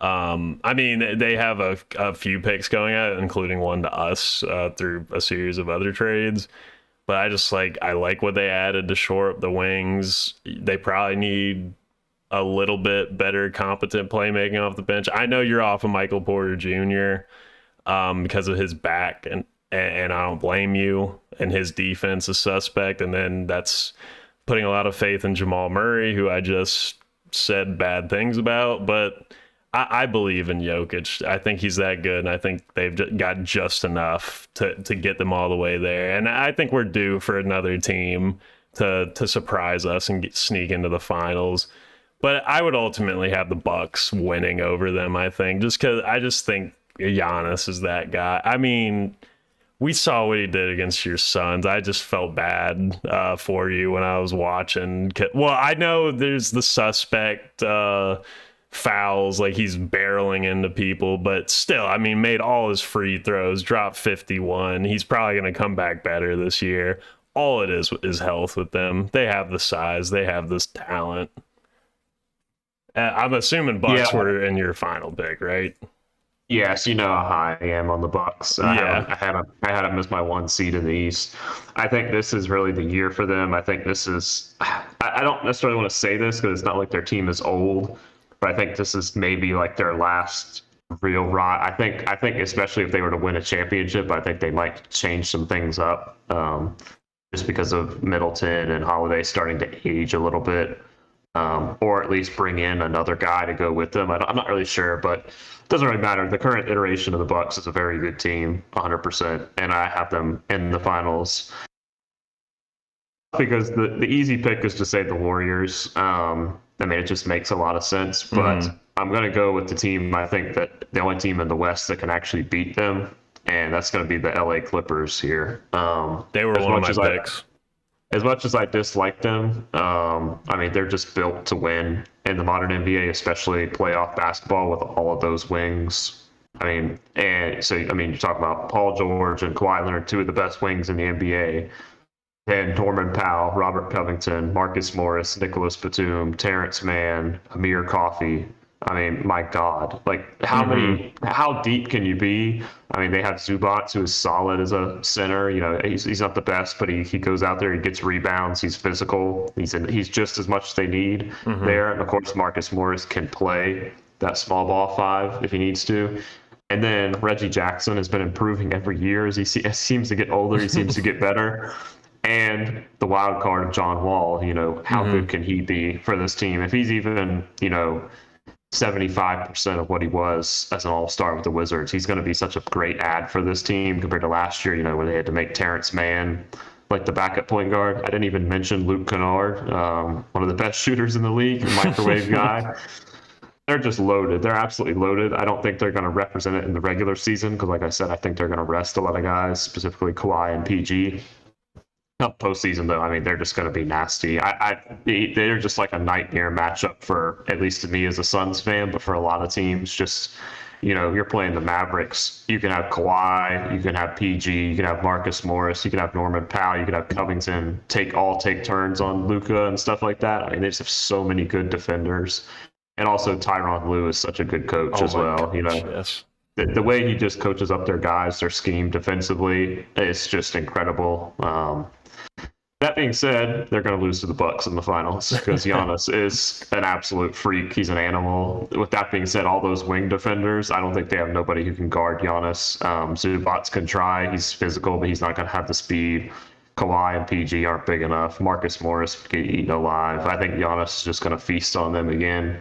I mean, they have a few picks going out, including one to us through a series of other trades. But I like what they added to shore up the wings. They probably need a little bit better competent playmaking off the bench. I know you're off of Michael Porter Jr. Because of his back, and I don't blame you. And his defense is suspect. And then that's putting a lot of faith in Jamal Murray, who I just said bad things about. But I believe in Jokic. I think he's that good, and I think they've got just enough to get them all the way there. And I think we're due for another team to surprise us and sneak into the finals. But I would ultimately have the Bucks winning over them, I think, just because I just think Giannis is that guy. I mean, we saw what he did against your Suns. I just felt bad for you when I was watching. Well, I know there's the suspect fouls, like he's barreling into people, but still, I mean, made all his free throws, dropped 51. He's probably going to come back better this year. All it is health with them. They have the size. They have this talent. I'm assuming Bucks were in your final pick, right? Yes, you know how high I am on the Bucks. I had them as my one seed in the East. I think this is really the year for them. I think this is. I don't necessarily want to say this because it's not like their team is old, but I think this is maybe like their last real ride. I think especially if they were to win a championship, I think they might change some things up, just because of Middleton and Holiday starting to age a little bit. Or at least bring in another guy to go with them. I'm not really sure, but it doesn't really matter. The current iteration of the Bucks is a very good team, 100%, and I have them in the finals because the easy pick is to say the Warriors. I mean, it just makes a lot of sense, but I'm going to go with the team. I think that the only team in the West that can actually beat them, and that's going to be the LA Clippers here. They were one of my picks. As much as I dislike them, I mean, they're just built to win in the modern NBA, especially playoff basketball with all of those wings. I mean, and so, I mean, you talk about Paul George and Kawhi Leonard, two of the best wings in the NBA. And Norman Powell, Robert Covington, Marcus Morris, Nicholas Batum, Terrence Mann, Amir Coffey. I mean, my God, like how deep can you be? I mean, they have Zubats, who is solid as a center. You know, he's not the best, but he goes out there, he gets rebounds, he's physical, he's just as much as they need there. And of course, Marcus Morris can play that small ball five if he needs to. And then Reggie Jackson has been improving every year as he seems to get older. He seems to get better. And the wild card of John Wall, you know, how good can he be for this team? If he's even, you know, 75% of what he was as an all-star with the Wizards, he's going to be such a great add for this team compared to last year, you know, when they had to make Terrence Mann like the backup point guard. I didn't even mention Luke Kennard, one of the best shooters in the league, a microwave guy. They're just loaded. They're absolutely loaded. I don't think they're going to represent it in the regular season because, like I said, I think they're going to rest a lot of guys, specifically Kawhi and PG. Not postseason though. I mean, they're just going to be nasty. They're just like a nightmare matchup for at least to me as a Suns fan, but for a lot of teams, just you know, you're playing the Mavericks. You can have Kawhi, you can have PG, you can have Marcus Morris, you can have Norman Powell, you can have Covington take turns on Luka and stuff like that. I mean, they just have so many good defenders. And also Tyronn Lue is such a good coach as well. Gosh, you know, yes. The way he just coaches up their guys, their scheme defensively, it's just incredible. That being said, they're going to lose to the Bucks in the finals because Giannis is an absolute freak. He's an animal. With that being said, all those wing defenders, I don't think they have nobody who can guard Giannis. Zubats can try. He's physical, but he's not going to have the speed. Kawhi and PG aren't big enough. Marcus Morris get eaten alive. I think Giannis is just going to feast on them again.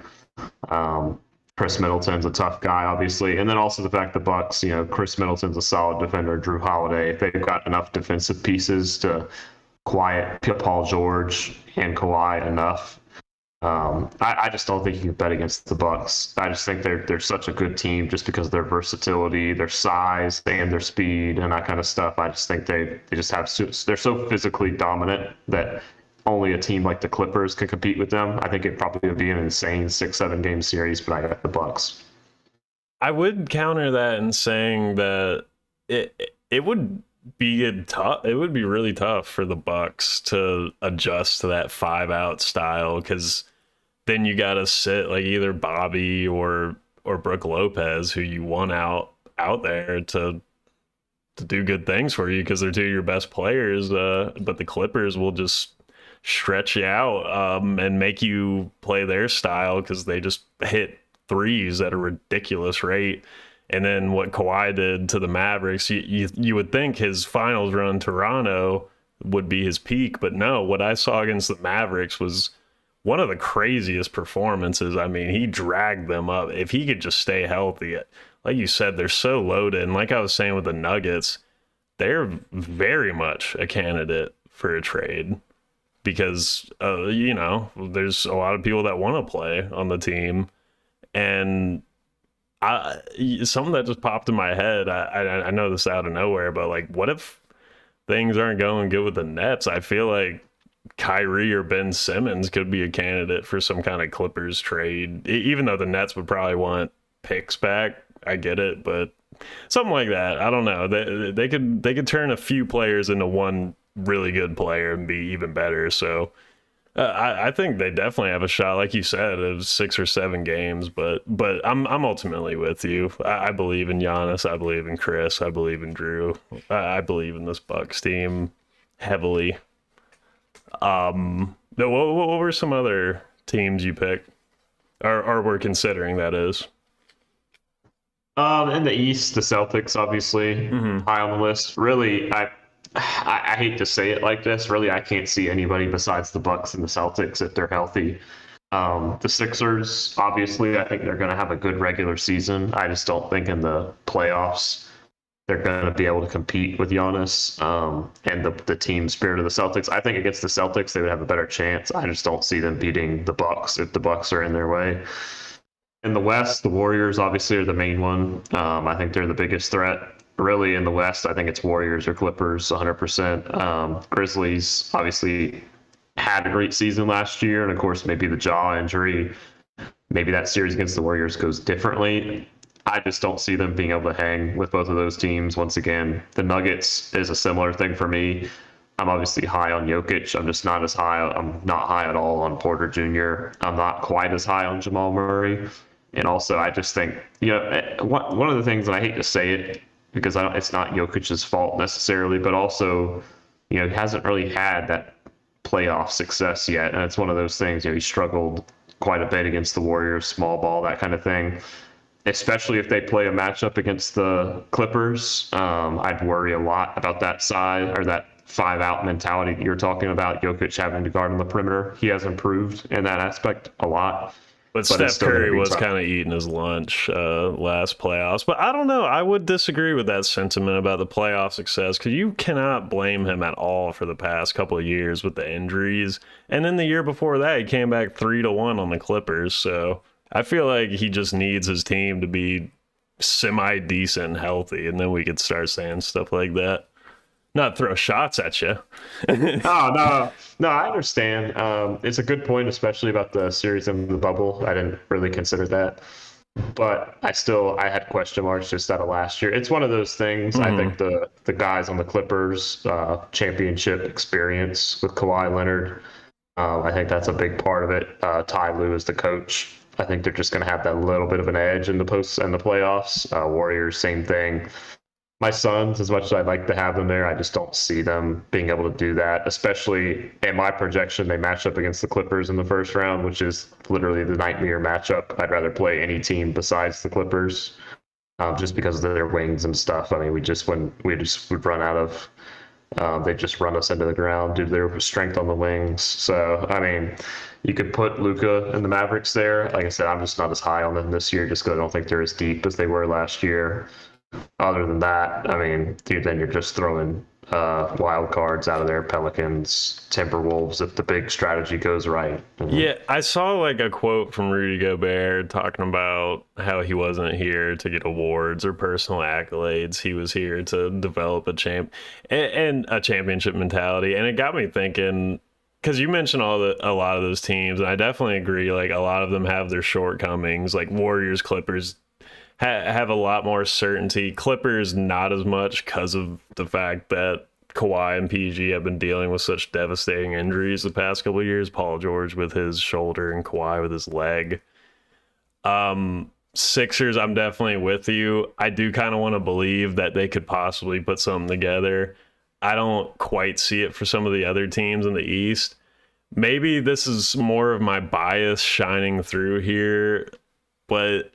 Chris Middleton's a tough guy, obviously, and then also the fact the Bucks, you know, Chris Middleton's a solid defender. Drew Holiday, if they've got enough defensive pieces to quiet Paul George and Kawhi enough, I just don't think you can bet against the Bucks. I just think they're such a good team just because of their versatility, their size, and their speed, and that kind of stuff. I just think they just have they're so physically dominant that only a team like the Clippers can compete with them. I think it probably would be an insane 6-7 game series, but I got the Bucks. I would counter that in saying that it would be tough. It would be really tough for the Bucks to adjust to that 5-out style, because then you got to sit like either Bobby or Brook Lopez, who you want out there to do good things for you because they're two of your best players. But the Clippers will just stretch you out and make you play their style because they just hit threes at a ridiculous rate. And then what Kawhi did to the Mavericks, you would think his finals run in Toronto would be his peak, but no, what I saw against the Mavericks was one of the craziest performances. I mean, he dragged them up. If he could just stay healthy, like you said, they're so loaded. And like I was saying with the Nuggets, they're very much a candidate for a trade. Because, you know, there's a lot of people that want to play on the team. And something that just popped in my head, I know this out of nowhere, but like, what if things aren't going good with the Nets? I feel like Kyrie or Ben Simmons could be a candidate for some kind of Clippers trade, even though the Nets would probably want picks back. I get it, but something like that. I don't know. They could turn a few players into one really good player and be even better. So I think they definitely have a shot, like you said, of 6 or 7 games. But I'm ultimately with you. I believe in Giannis. I believe in Chris. I believe in Drew. I believe in this Bucks team heavily. What were some other teams you picked, or were considering? That is. In the East, the Celtics obviously high on the list. Really, I hate to say it like this. Really, I can't see anybody besides the Bucks and the Celtics if they're healthy. The Sixers, obviously, I think they're going to have a good regular season. I just don't think in the playoffs they're going to be able to compete with Giannis and the team spirit of the Celtics. I think against the Celtics, they would have a better chance. I just don't see them beating the Bucks if the Bucks are in their way. In the West, the Warriors obviously are the main one. I think they're the biggest threat. Really, in the West, I think it's Warriors or Clippers, 100%. Grizzlies obviously had a great season last year, and of course, maybe the jaw injury, maybe that series against the Warriors goes differently. I just don't see them being able to hang with both of those teams. Once again, the Nuggets is a similar thing for me. I'm obviously high on Jokic. I'm just not as high. I'm not high at all on Porter Jr. I'm not quite as high on Jamal Murray. And also, I just think, one of the things, and I hate to say it because it's not Jokic's fault necessarily, but also, he hasn't really had that playoff success yet. And it's one of those things, he struggled quite a bit against the Warriors, small ball, that kind of thing. Especially if they play a matchup against the Clippers, I'd worry a lot about that side or that 5-out mentality that you're talking about. Jokic having to guard on the perimeter, he has improved in that aspect a lot. But Steph Curry was kind of eating his lunch last playoffs. But I don't know. I would disagree with that sentiment about the playoff success because you cannot blame him at all for the past couple of years with the injuries. And then the year before that, he came back 3-1 on the Clippers. So I feel like he just needs his team to be semi-decent and healthy, and then we could start saying stuff like that. Not throw shots at you. Oh, no, I understand. It's a good point, especially about the series in the bubble. I didn't really consider that. But I had question marks just out of last year. It's one of those things. I think the guys on the Clippers championship experience with Kawhi Leonard, I think that's a big part of it. Ty Lue is the coach. I think they're just going to have that little bit of an edge in the posts and the playoffs. Warriors, same thing. My Suns, as much as I'd like to have them there, I just don't see them being able to do that, especially in my projection. They match up against the Clippers in the first round, which is literally the nightmare matchup. I'd rather play any team besides the Clippers, just because of their wings and stuff. I mean, we would run out of, they just run us into the ground due to their strength on the wings. So, I mean, you could put Luka and the Mavericks there. Like I said, I'm just not as high on them this year just because I don't think they're as deep as they were last year. Other than that, I mean, dude, then you're just throwing wild cards out of there. Pelicans, Timberwolves, if the big strategy goes right. Yeah, I saw like a quote from Rudy Gobert talking about how he wasn't here to get awards or personal accolades. He was here to develop a championship mentality. And it got me thinking, because you mentioned a lot of those teams, and I definitely agree. Like, a lot of them have their shortcomings, like Warriors, Clippers, have a lot more certainty. Clippers not as much because of the fact that Kawhi and PG have been dealing with such devastating injuries the past couple of years. Paul George with his shoulder and Kawhi with his leg. Sixers, I'm definitely with you. I do kind of want to believe that they could possibly put something together. I don't quite see it for some of the other teams in the East. Maybe this is more of my bias shining through here, but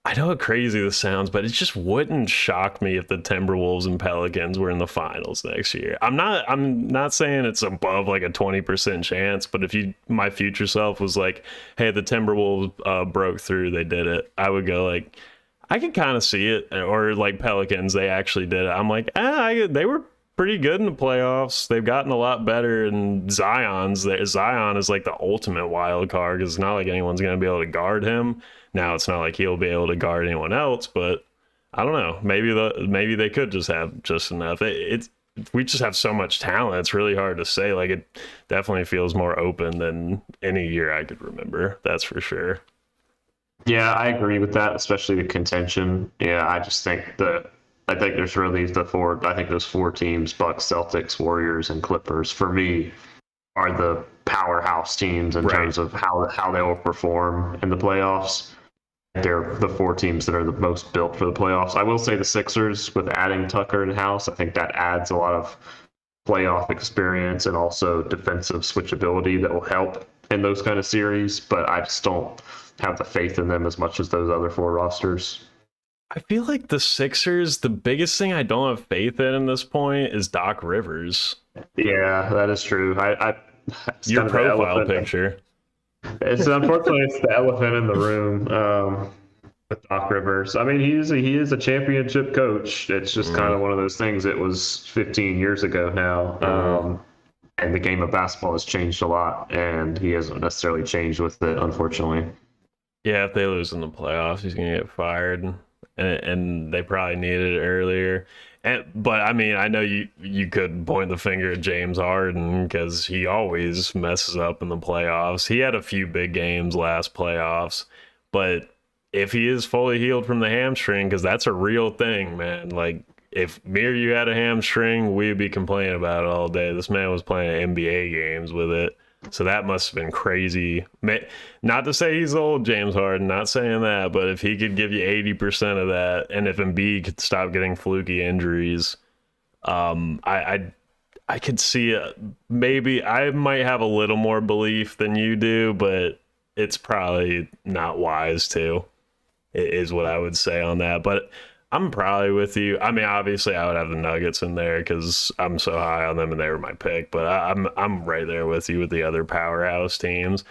I know how crazy this sounds, but it just wouldn't shock me if the Timberwolves and Pelicans were in the finals next year. I'm not saying it's above like a 20% chance, but if my future self was like, hey, the Timberwolves broke through, they did it, I would go like, I can kind of see it. Or like Pelicans, they actually did it. I'm like, they were pretty good in the playoffs. They've gotten a lot better, and Zion is like the ultimate wild card because it's not like anyone's going to be able to guard him. Now, it's not like he'll be able to guard anyone else, but I don't know. Maybe they could just have just enough. We just have so much talent. It's really hard to say. Like, it definitely feels more open than any year I could remember. That's for sure. Yeah, I agree with that, especially the contention. Yeah, I think there's really I think those four teams, Bucks, Celtics, Warriors, and Clippers, for me, are the powerhouse teams in terms of how they will perform in the playoffs. They're the four teams that are the most built for the playoffs. I will say the Sixers, with adding Tucker in-house, I think that adds a lot of playoff experience and also defensive switchability that will help in those kind of series, but I just don't have the faith in them as much as those other four rosters. I feel like the Sixers, the biggest thing I don't have faith in this point is Doc Rivers. Yeah, that is true. Your profile picture. It's unfortunately it's the elephant in the room with Doc Rivers. I mean, he is a championship coach. It's just kind of one of those things. It was 15 years ago now, and the game of basketball has changed a lot, and he hasn't necessarily changed with it, unfortunately. Yeah, if they lose in the playoffs, he's gonna get fired, and they probably needed it earlier. But I mean, I know you could point the finger at James Harden because he always messes up in the playoffs. He had a few big games last playoffs, but if he is fully healed from the hamstring, because that's a real thing, man. Like, if me or you had a hamstring, we'd be complaining about it all day. This man was playing NBA games with it. So that must have been crazy. Not to say he's old, James Harden, not saying that, but if he could give you 80% of that, and if Embiid could stop getting fluky injuries, I could see maybe I might have a little more belief than you do, but it's probably not wise to, is what I would say on that. But I'm probably with you. I mean, obviously, I would have the Nuggets in there because I'm so high on them and they were my pick. But I'm right there with you with the other powerhouse teams.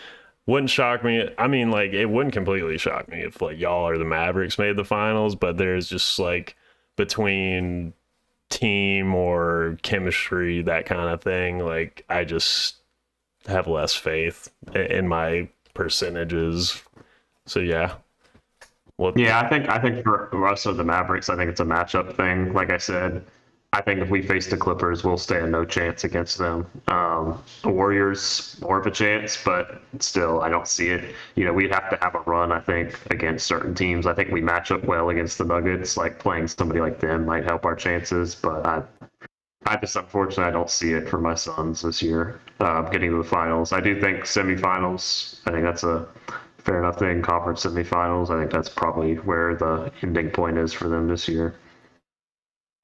Wouldn't shock me. I mean, like, it wouldn't completely shock me if like y'all or the Mavericks made the finals. But there's just like between team or chemistry, that kind of thing. Like, I just have less faith in my percentages. So yeah. Yeah, I think for us of the Mavericks, I think it's a matchup thing. Like I said, I think if we face the Clippers, we'll stand no chance against them. The Warriors, more of a chance, but still, I don't see it. You know, we'd have to have a run, I think, against certain teams. I think we match up well against the Nuggets. Like playing somebody like them might help our chances, but I just unfortunately I don't see it for my Suns this year. Getting to the finals, I do think semifinals. I think that's a fair enough thing. Conference semifinals, I think that's probably where the ending point is for them this year.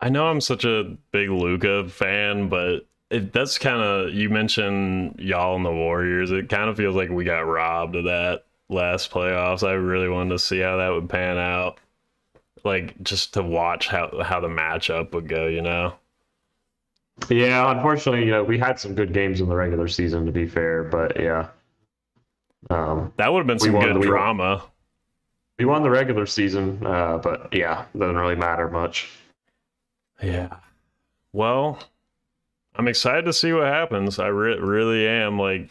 I know I'm such a big Luka fan, but that's kind of, you mentioned y'all and the Warriors. It kind of feels like we got robbed of that last playoffs. I really wanted to see how that would pan out, like just to watch how the matchup would go. You know? Yeah, unfortunately, you know, we had some good games in the regular season, to be fair, but yeah. That would have been some good drama. We won the regular season, but yeah, doesn't really matter much. Yeah. Well, I'm excited to see what happens. I really am. Like,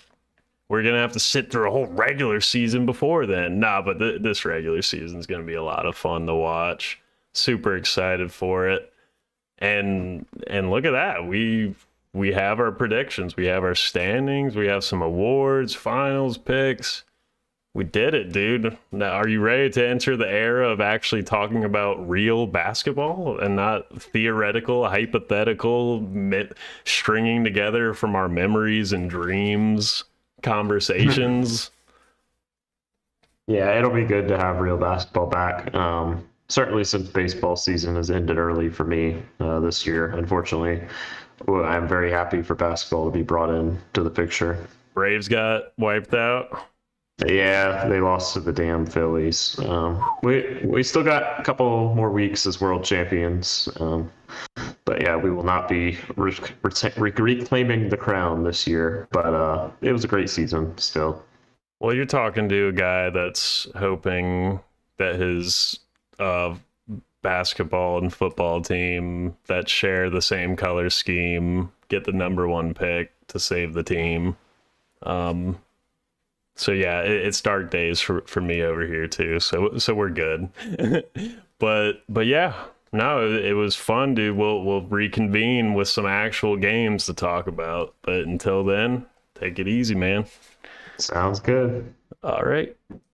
we're going to have to sit through a whole regular season before then. Nah, but this regular season is going to be a lot of fun to watch. Super excited for it. And look at that. We have our predictions. We have our standings. We have some awards, finals picks. We did it, dude. Now, are you ready to enter the era of actually talking about real basketball and not theoretical, hypothetical, stringing together from our memories and dreams conversations? Yeah, it'll be good to have real basketball back. Certainly since baseball season has ended early for me this year, unfortunately. Well, I'm very happy for basketball to be brought in to the picture. Braves got wiped out. Yeah, they lost to the damn Phillies. We still got a couple more weeks as world champions, but yeah, we will not be reclaiming the crown this year. But it was a great season still. Well, you're talking to a guy that's hoping that his basketball and football team that share the same color scheme get the #1 pick to save the team. So yeah, it's dark days for me over here too. So we're good. but yeah, no, it was fun, dude. We'll reconvene with some actual games to talk about. But until then, take it easy, man. Sounds good. All right.